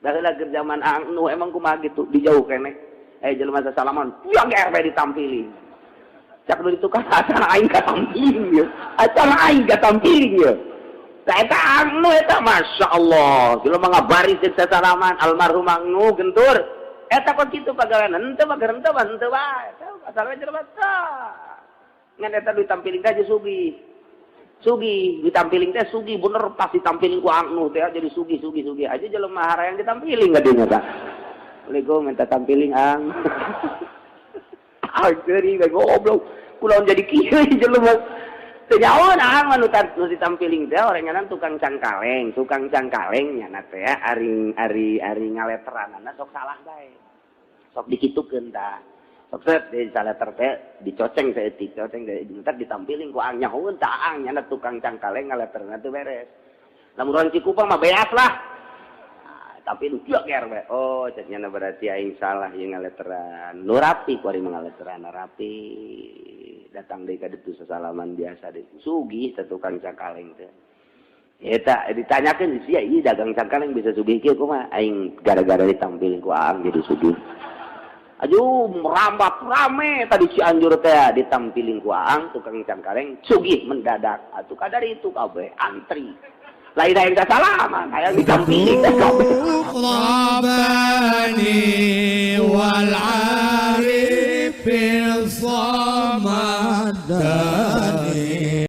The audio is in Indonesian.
Baheula keur zaman anu emang kumaha gitu dijauh keneh. Jelema salaman, yang RP ditampilin. Cak nu ditukar acara aing katampiling ya. Acara aing katampiling ya. Tah eta anu eta masyaallah. Jelema ngabari jeung sasalaman almarhum anu gentur. Eta kok kitu pagawean henteu bager henteu henteu bae. Asal jelema tah. Ngan eta ditampilin ka Sugi. Sugi ditampilin teh Sugi bener pas ditampilin ku anu teh jadi Sugi aja jelema harayang ditampilin ka dinya tah. Assalamualaikum minta tampilin ang. Ageri goblok. Kunaon jadi kieu jelema. Teu nyaon ang anu ditampilin teh orenganan tukang cangkaleng nya teh ari ngaleteranana sok salah bae. Sok dikitukeun tah. Sok di saleter teh dicoceng saeutik, coceng entar ditampilin ku ang nyahoeun tah ang nya tukang cangkaleng ngaleteranana teu beres. Lamun urang Cikupang mah beas lah. Tapi lu juga kerbe. Oh, ceknya berarti aing salah yang ngaleteran. Nu rapi ku ari ngaleteran rapi. Datang deui ka ditu sasalaman biasa deui. Sugih teh tukang cangkaleng teh. Eta ditanyakeun sia ieu dagang cangkaleng bisa sugih kieu kumaha? Aing gara-gara ditampilin ku aang jadi sugih. Aduh, merambat rame tadi Cianjur teh ditampilin ku aang tukang cangkaleng sugih mendadak. Atuh kadari itu kabeh antri. Lain yang tak salah, mah kayak ditampilin.